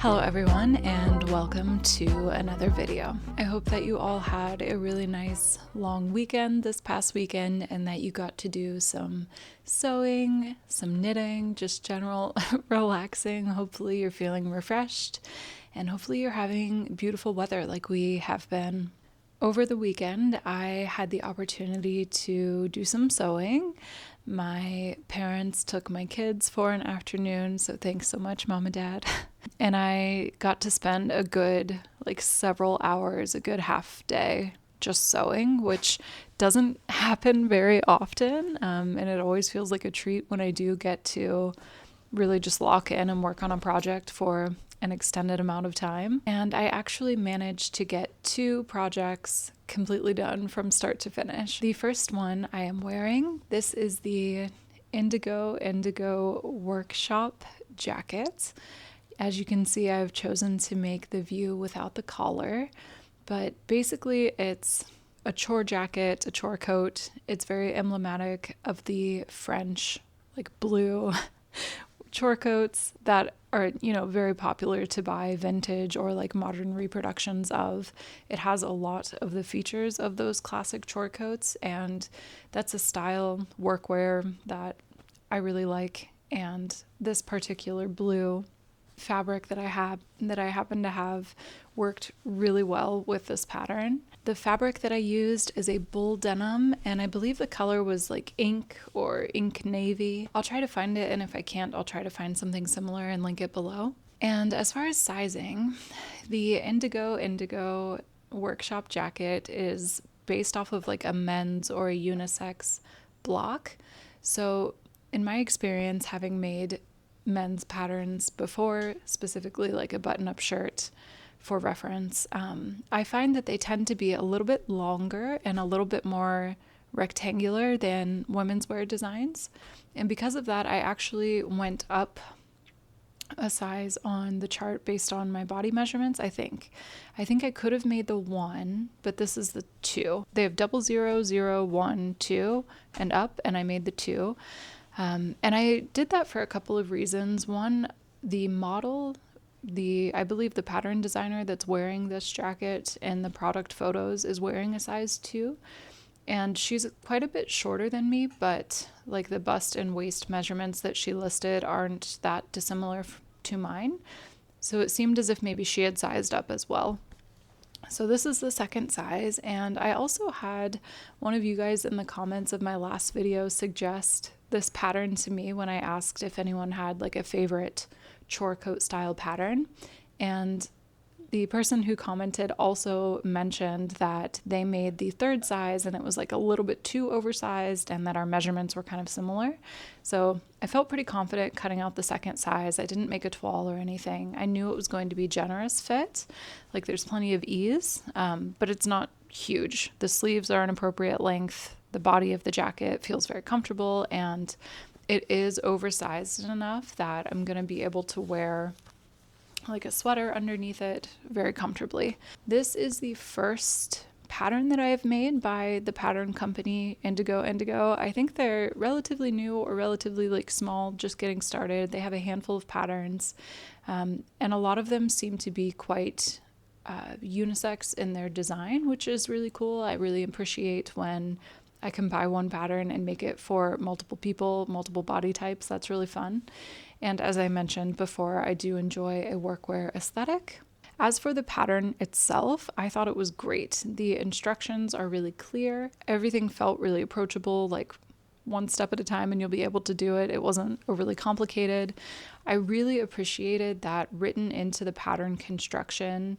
Hello everyone and welcome to another video. I hope that you all had a really nice long weekend this past weekend and that you got to do some sewing, some knitting, just general relaxing. Hopefully you're feeling refreshed and hopefully you're having beautiful weather like we have been. Over the weekend, I had the opportunity to do some sewing. My parents took my kids for an afternoon, so thanks so much, Mom and Dad. And I got to spend a good, several hours, a good half day just sewing, which doesn't happen very often. And it always feels like a treat when I do get to really just lock in and work on a project for an extended amount of time. And I actually managed to get 2 projects completely done from start to finish. The first one I am wearing, this is the Indigo Indigo workshop jacket. As you can see, I've chosen to make the view without the collar, but basically it's a chore jacket, a chore coat. It's very emblematic of the French, blue chore coats that are, very popular to buy vintage or modern reproductions of. It has a lot of the features of those classic chore coats, and that's a style workwear that I really like. And this particular blue fabric that I happen to have worked really well with this pattern. The fabric that I used is a bull denim, and I believe the color was ink or ink navy. I'll try to find it, and if I can't, I'll try to find something similar and link it below. And as far as sizing, the Indigo Indigo workshop jacket is based off of a men's or a unisex block. So in my experience, having made men's patterns before, specifically a button-up shirt for reference, I find that they tend to be a little bit longer and a little bit more rectangular than women's wear designs. And because of that, I actually went up a size on the chart based on my body measurements. I think I could have made the 1, but this is the 2. They have 00, 0, 1, 2 and up, and I made the 2. And I did that for a couple of reasons. One, the model, I believe the pattern designer that's wearing this jacket in the product photos is wearing a size 2. And she's quite a bit shorter than me, but the bust and waist measurements that she listed aren't that dissimilar to mine. So it seemed as if maybe she had sized up as well. So this is the second size, and I also had one of you guys in the comments of my last video suggest this pattern to me when I asked if anyone had a favorite chore coat style pattern. And the person who commented also mentioned that they made the 3rd size and it was a little bit too oversized and that our measurements were kind of similar. So I felt pretty confident cutting out the 2nd size. I didn't make a toile or anything. I knew it was going to be generous fit. There's plenty of ease, but it's not huge. The sleeves are an appropriate length. The body of the jacket feels very comfortable, and it is oversized enough that I'm going to be able to wear a sweater underneath it very comfortably. This is the first pattern that I have made by the pattern company Indigo Indigo. I think they're relatively new or relatively small, just getting started. They have a handful of patterns, and a lot of them seem to be quite unisex in their design, which is really cool. I really appreciate when I can buy one pattern and make it for multiple people, multiple body types. That's really fun. And as I mentioned before, I do enjoy a workwear aesthetic. As for the pattern itself, I thought it was great. The instructions are really clear. Everything felt really approachable, one step at a time and you'll be able to do it. It wasn't overly complicated. I really appreciated that written into the pattern construction,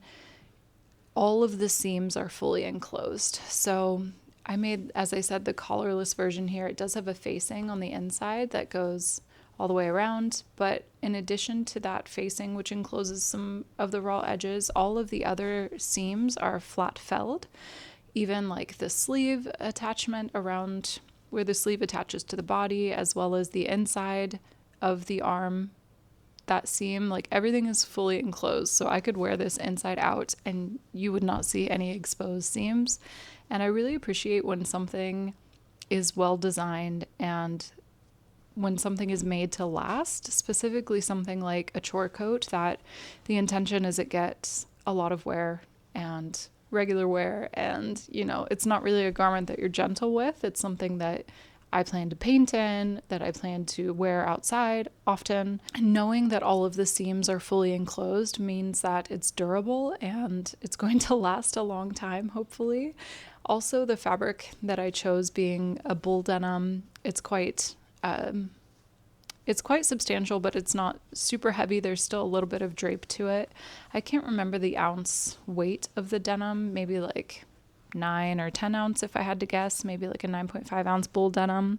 all of the seams are fully enclosed. So I made, as I said, the collarless version here. It does have a facing on the inside that goes all the way around, but in addition to that facing, which encloses some of the raw edges, all of the other seams are flat felled. Even the sleeve attachment around where the sleeve attaches to the body, as well as the inside of the arm, that seam, everything is fully enclosed. So I could wear this inside out and you would not see any exposed seams. And I really appreciate when something is well designed and when something is made to last, specifically something like a chore coat, that the intention is it gets a lot of wear and regular wear, and it's not really a garment that you're gentle with. It's something that I plan to paint in, that I plan to wear outside often. And knowing that all of the seams are fully enclosed means that it's durable and it's going to last a long time, hopefully. Also, the fabric that I chose being a bull denim, it's quite substantial, but it's not super heavy. There's still a little bit of drape to it. I can't remember the ounce weight of the denim, maybe like 9 or 10 ounce if I had to guess, maybe like a 9.5 ounce bull denim.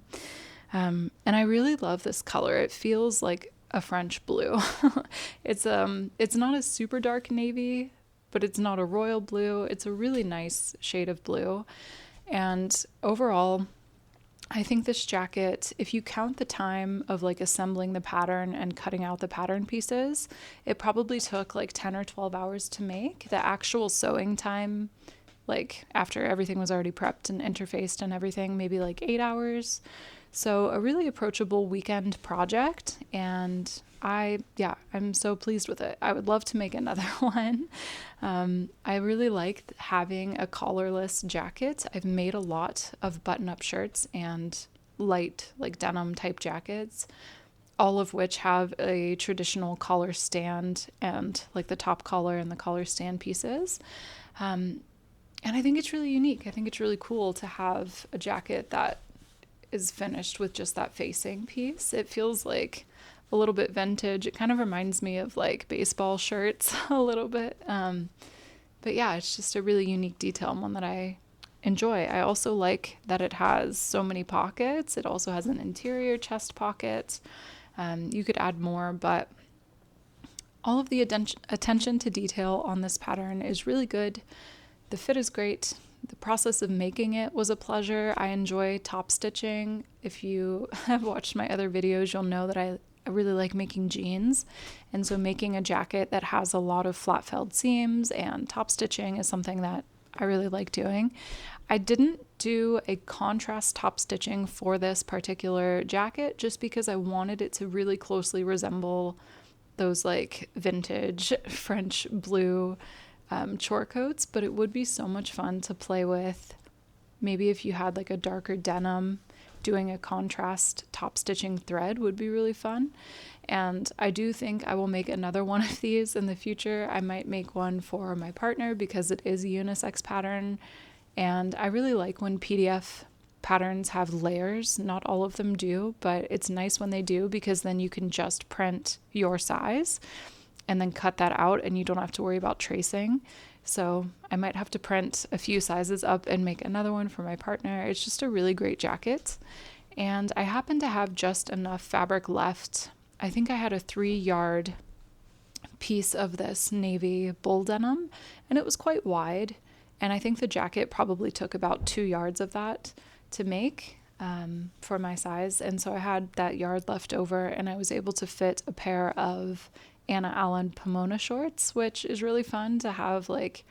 And I really love this color. It feels like a French blue. It's not a super dark navy, but it's not a royal blue. It's a really nice shade of blue. And overall, I think this jacket, if you count the time of like assembling the pattern and cutting out the pattern pieces, it probably took like 10 or 12 hours to make. The actual sewing time, like after everything was already prepped and interfaced and everything, maybe like 8 hours. So a really approachable weekend project, and I'm so pleased with it. I would love to make another one. I really like having a collarless jacket. I've made a lot of button-up shirts and light like denim type jackets, all of which have a traditional collar stand and like the top collar and the collar stand pieces. And I think it's really unique. I think it's really cool to have a jacket that is finished with just that facing piece. It feels like a little bit vintage. It kind of reminds me of like baseball shirts a little bit. But yeah, it's just a really unique detail and one that I enjoy. I also like that it has so many pockets. It also has an interior chest pocket. You could add more, but all of the attention to detail on this pattern is really good. The fit is great. The process of making it was a pleasure. I enjoy top stitching. If you have watched my other videos, you'll know that I really like making jeans. And so making a jacket that has a lot of flat felled seams and top stitching is something that I really like doing. I didn't do a contrast top stitching for this particular jacket just because I wanted it to really closely resemble those like vintage French blue chore coats, but it would be so much fun to play with. Maybe if you had like a darker denim, doing a contrast top stitching thread would be really fun. And I do think I will make another one of these in the future. I might make one for my partner because it is a unisex pattern. And I really like when PDF patterns have layers. Not all of them do, but it's nice when they do because then you can just print your size and then cut that out and you don't have to worry about tracing. So I might have to print a few sizes up and make another one for my partner. It's just a really great jacket. And I happen to have just enough fabric left. I think I had a 3-yard piece of this navy bull denim, and it was quite wide. And I think the jacket probably took about 2 yards of that to make for my size. And so I had that yard left over, and I was able to fit a pair of Anna Allen Pomona shorts, which is really fun to have like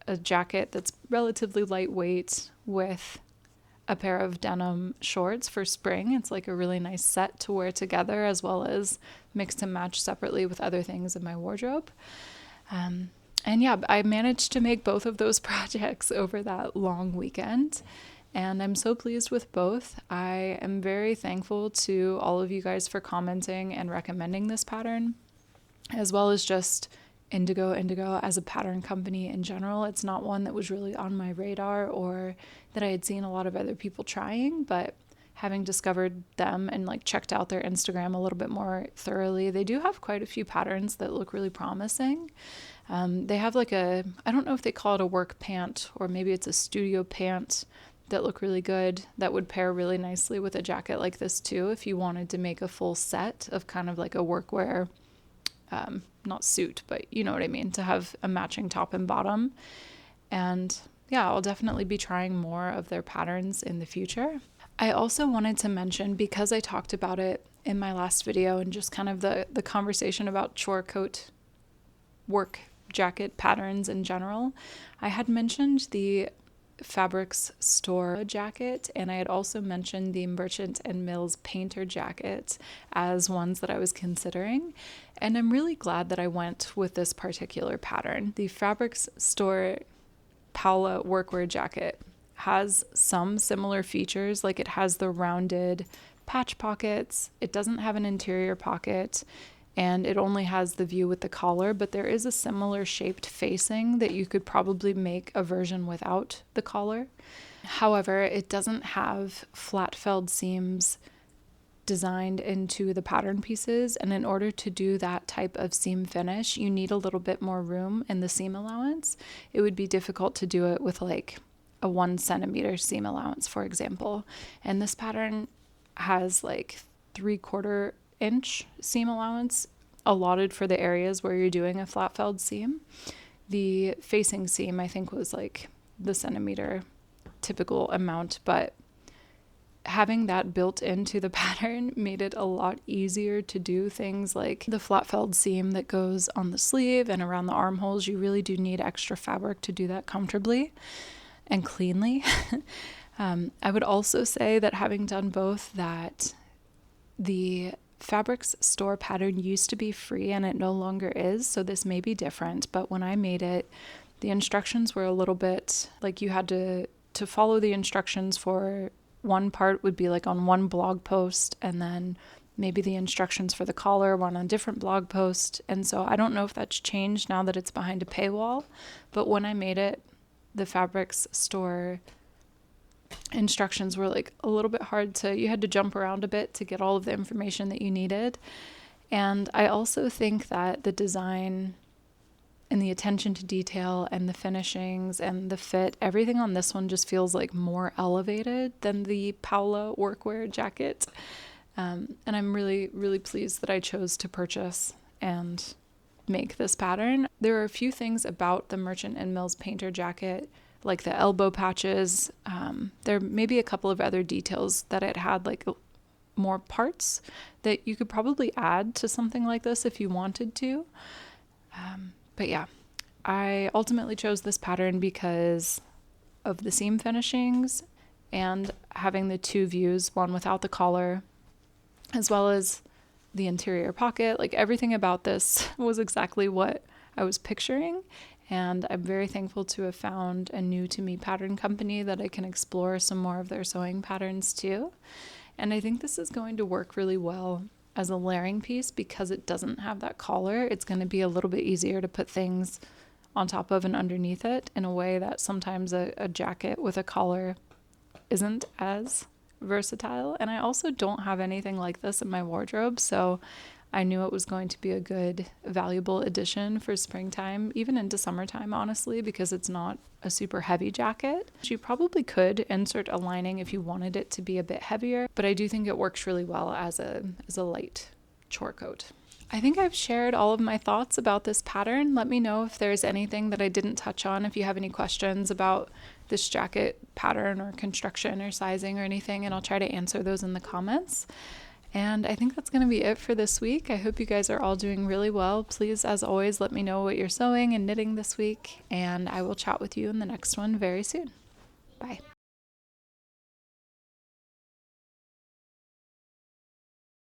a jacket that's relatively lightweight with a pair of denim shorts for spring. It's like a really nice set to wear together as well as mix and match separately with other things in my wardrobe. And yeah, I managed to make both of those projects over that long weekend, and I'm so pleased with both. I am very thankful to all of you guys for commenting and recommending this pattern, as well as just Indigo Indigo as a pattern company in general. It's not one that was really on my radar or that I had seen a lot of other people trying, but having discovered them and like checked out their Instagram a little bit more thoroughly, they do have quite a few patterns that look really promising. They have like I don't know if they call it a work pant or maybe it's a studio pant that look really good, that would pair really nicely with a jacket like this too, if you wanted to make a full set of kind of like a workwear not suit, but you know what I mean, to have a matching top and bottom. And yeah, I'll definitely be trying more of their patterns in the future. I also wanted to mention, because I talked about it in my last video and just kind of the conversation about chore coat work jacket patterns in general, I had mentioned the Fabrics Store jacket, and I had also mentioned the Merchant and Mills Painter jacket as ones that I was considering, and I'm really glad that I went with this particular pattern. The Fabrics Store Paula workwear jacket has some similar features, like it has the rounded patch pockets, it doesn't have an interior pocket, and it only has the view with the collar, but there is a similar shaped facing that you could probably make a version without the collar. However, it doesn't have flat felled seams designed into the pattern pieces, and in order to do that type of seam finish, you need a little bit more room in the seam allowance. It would be difficult to do it with like a 1 centimeter seam allowance, for example, and this pattern has like 3/4 inch seam allowance allotted for the areas where you're doing a flat felled seam. The facing seam I think was like the centimeter typical amount, but having that built into the pattern made it a lot easier to do things like the flat felled seam that goes on the sleeve and around the armholes. You really do need extra fabric to do that comfortably and cleanly. I would also say that having done both, that the Fabrics Store pattern used to be free and it no longer is, so this may be different, but when I made it, the instructions were a little bit like you had to follow the instructions for one part would be like on one blog post, and then maybe the instructions for the collar were on a different blog post. And so I don't know if that's changed now that it's behind a paywall, but when I made it, the Fabrics Store instructions were like a little bit hard to, you had to jump around a bit to get all of the information that you needed. And I also think that the design and the attention to detail and the finishings and the fit, everything on this one just feels like more elevated than the Paula workwear jacket. And I'm really, really pleased that I chose to purchase and make this pattern. There are a few things about the Merchant and Mills Painter jacket, like the elbow patches. There may be a couple of other details that it had, like more parts that you could probably add to something like this if you wanted to. But yeah, I ultimately chose this pattern because of the seam finishings and having the two views, one without the collar, as well as the interior pocket. Like everything about this was exactly what I was picturing. And I'm very thankful to have found a new to me pattern company that I can explore some more of their sewing patterns too. And I think this is going to work really well as a layering piece because it doesn't have that collar. It's going to be a little bit easier to put things on top of and underneath it in a way that sometimes a jacket with a collar isn't as versatile. And I also don't have anything like this in my wardrobe, so I knew it was going to be a good, valuable addition for springtime, even into summertime, honestly, because it's not a super heavy jacket. You probably could insert a lining if you wanted it to be a bit heavier, but I do think it works really well as a light chore coat. I think I've shared all of my thoughts about this pattern. Let me know if there's anything that I didn't touch on, if you have any questions about this jacket pattern or construction or sizing or anything, and I'll try to answer those in the comments. And I think that's going to be it for this week. I hope you guys are all doing really well. Please, as always, let me know what you're sewing and knitting this week, and I will chat with you in the next one very soon. Bye.